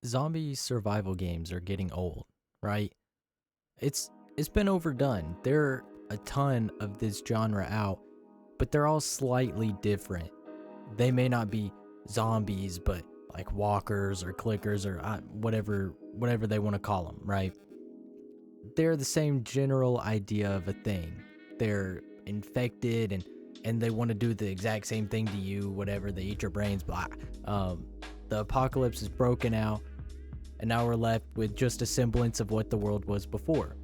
zombie survival games are getting old, right? It's been overdone. There are a ton of this genre out, but they're all slightly different. They may not be zombies, but like walkers or clickers or whatever they want to call them, right? They're the same general idea of a thing. They're infected and they want to do the exact same thing to you, whatever. They eat your brains, blah. Um, the apocalypse is broken out, and now we're left with just a semblance of what the world was before.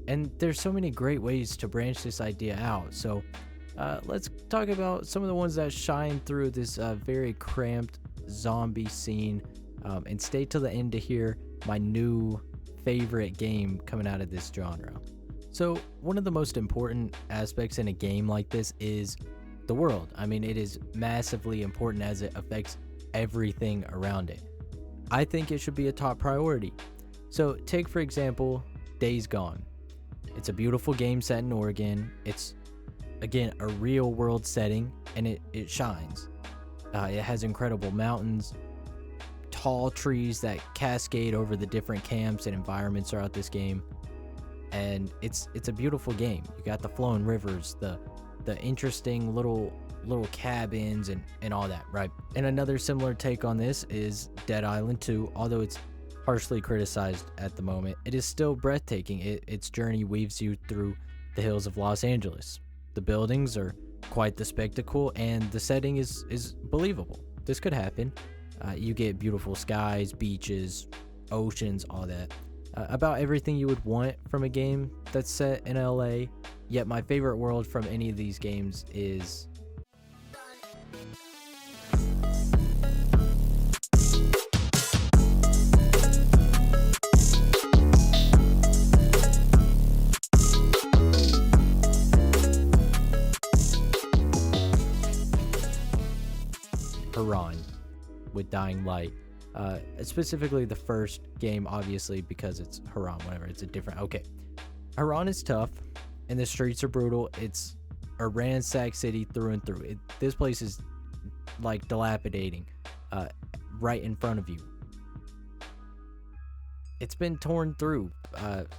And there's so many great ways to branch this idea out. So let's talk about some of the ones that shine through this very cramped zombie scene. And stay till the end to hear my new favorite game coming out of this genre. So, one of the most important aspects in a game like this is the world. I mean, it is massively important as it affects everything around it. I think it should be a top priority. So, take for example, Days Gone. It's a beautiful game set in Oregon. It's, again, a real world setting, and it shines. It has incredible mountains, tall trees that cascade over the different camps and environments throughout this game, and it's a beautiful game. You got the flowing rivers, the interesting little cabins and all that, right? And another similar take on this is Dead Island 2. Although it's harshly criticized at the moment, it is still breathtaking. Its journey weaves you through the hills of Los Angeles. The buildings are quite the spectacle, and the setting is believable. This could happen. You get beautiful skies, beaches, oceans, all that. About everything you would want from a game that's set in LA. Yet my favorite world from any of these games is Haran with Dying Light. Specifically the first game, obviously, because it's Haran, whatever. It's a different. Okay. Haran is tough, and the streets are brutal. It's a ransacked city through and through. This place is like dilapidating right in front of you. It's been torn through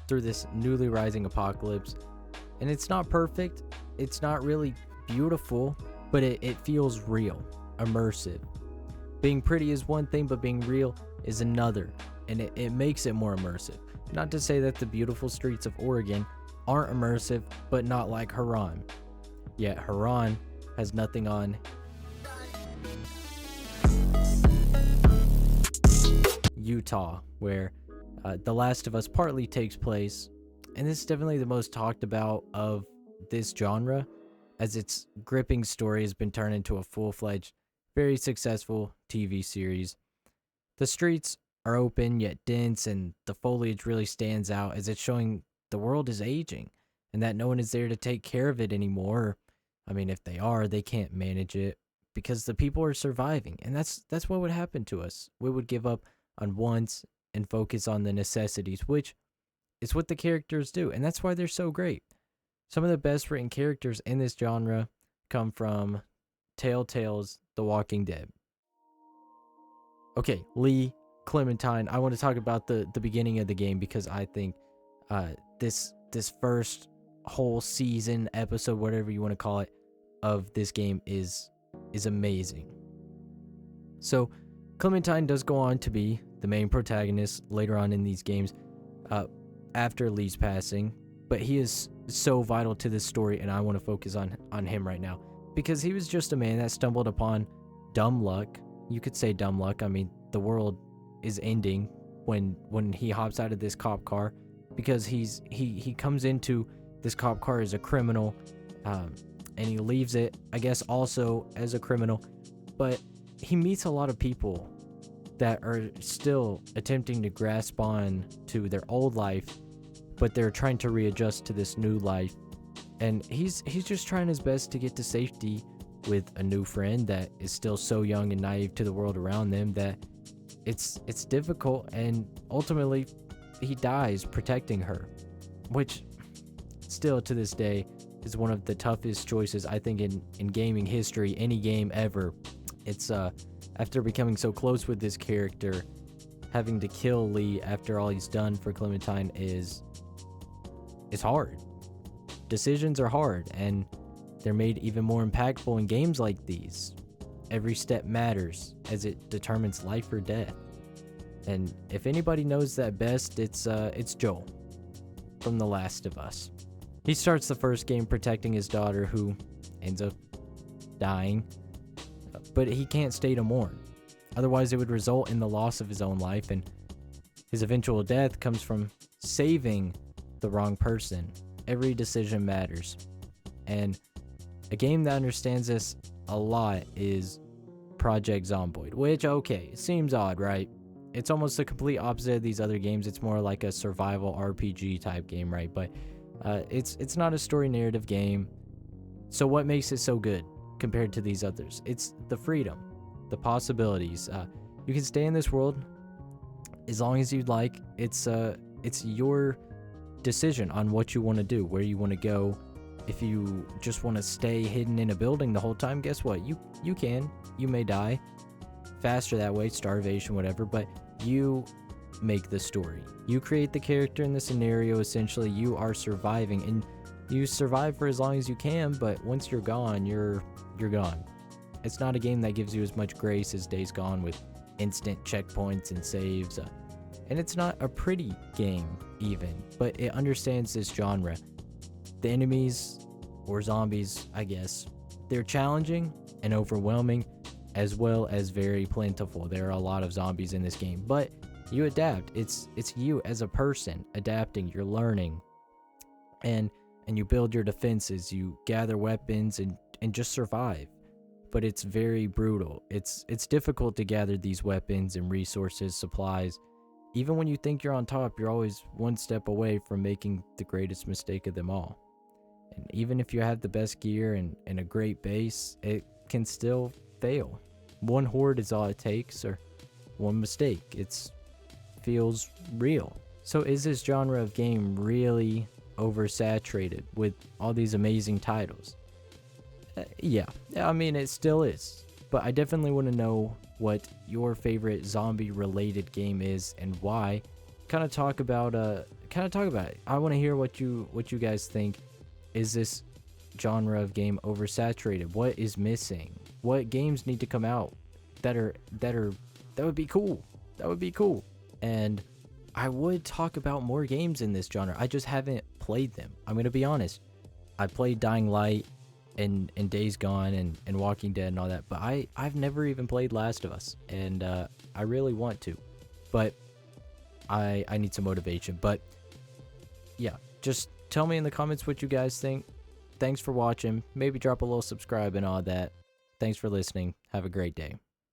this newly rising apocalypse, and it's not perfect. It's not really beautiful, but it feels real, immersive. Being pretty is one thing, but being real is another, and it makes it more immersive. Not to say that the beautiful streets of Oregon aren't immersive, but not like Haran. Yet Haran has nothing on Utah, where The Last of Us partly takes place, and this is definitely the most talked about of this genre, as its gripping story has been turned into a full-fledged, very successful TV series. The streets are open yet dense, and the foliage really stands out as it's showing the world is aging and that no one is there to take care of it anymore. I mean, if they are, they can't manage it because the people are surviving, and that's what would happen to us. We would give up on wants and focus on the necessities, which is what the characters do, and that's why they're so great. Some of the best written characters in this genre come from Telltale's The Walking Dead. Okay, Lee, Clementine. I want to talk about the beginning of the game because I think this first whole season, episode, whatever you want to call it, of this game is amazing. So Clementine does go on to be the main protagonist later on in these games after Lee's passing, but he is so vital to this story, and I want to focus on him right now because he was just a man that stumbled upon dumb luck. You could say dumb luck. I mean, the world is ending when he hops out of this cop car because he comes into this cop car as a criminal, and he leaves it, I guess, also as a criminal. But he meets a lot of people that are still attempting to grasp on to their old life, but they're trying to readjust to this new life. And he's just trying his best to get to safety with a new friend that is still so young and naive to the world around them that it's difficult, and ultimately he dies protecting her, which still to this day is one of the toughest choices I think in gaming history, any game ever. It's after becoming so close with this character, having to kill Lee after all he's done for Clementine is hard. Decisions are hard, and they're made even more impactful in games like these. Every step matters, as it determines life or death. And if anybody knows that best, it's Joel from The Last of Us. He starts the first game protecting his daughter, who ends up dying, but he can't stay to mourn. Otherwise, it would result in the loss of his own life, and his eventual death comes from saving the wrong person. Every decision matters. And a game that understands this a lot is Project Zomboid, which, okay, it seems odd, right? It's almost the complete opposite of these other games. It's more like a survival RPG type game, right? But it's not a story narrative game. So what makes it so good compared to these others? It's the freedom, the possibilities. You can stay in this world as long as you'd like. It's your decision on what you want to do, where you want to go. If you just want to stay hidden in a building the whole time, guess what? You can. You may die faster that way, starvation, whatever, but you make the story. You create the character in the scenario. Essentially, you are surviving, and you survive for as long as you can, but once you're gone, you're gone. It's not a game that gives you as much grace as Days Gone with instant checkpoints and saves. And it's not a pretty game even, but it understands this genre. The enemies, or zombies, I guess, they're challenging and overwhelming, as well as very plentiful. There are a lot of zombies in this game, but you adapt. It's you as a person adapting. You're learning, and you build your defenses. You gather weapons and just survive. But it's very brutal. It's difficult to gather these weapons and resources, supplies. Even when you think you're on top, you're always one step away from making the greatest mistake of them all. And even if you have the best gear and a great base, it can still fail. One horde is all it takes, or one mistake. It feels real. So is this genre of game really oversaturated with all these amazing titles? Yeah, I mean, it still is. But I definitely want to know what your favorite zombie-related game is and why. Kind of talk about it. I want to hear what you guys think. Is this genre of game oversaturated? What is missing? What games need to come out that would be cool? That would be cool. And I would talk about more games in this genre. I just haven't played them. I'm gonna be honest. I played Dying Light and Days Gone and Walking Dead and all that, but I've never even played Last of Us, and I really want to, but I need some motivation. But yeah, just tell me in the comments what you guys think. Thanks for watching. Maybe drop a little subscribe and all that. Thanks for listening. Have a great day.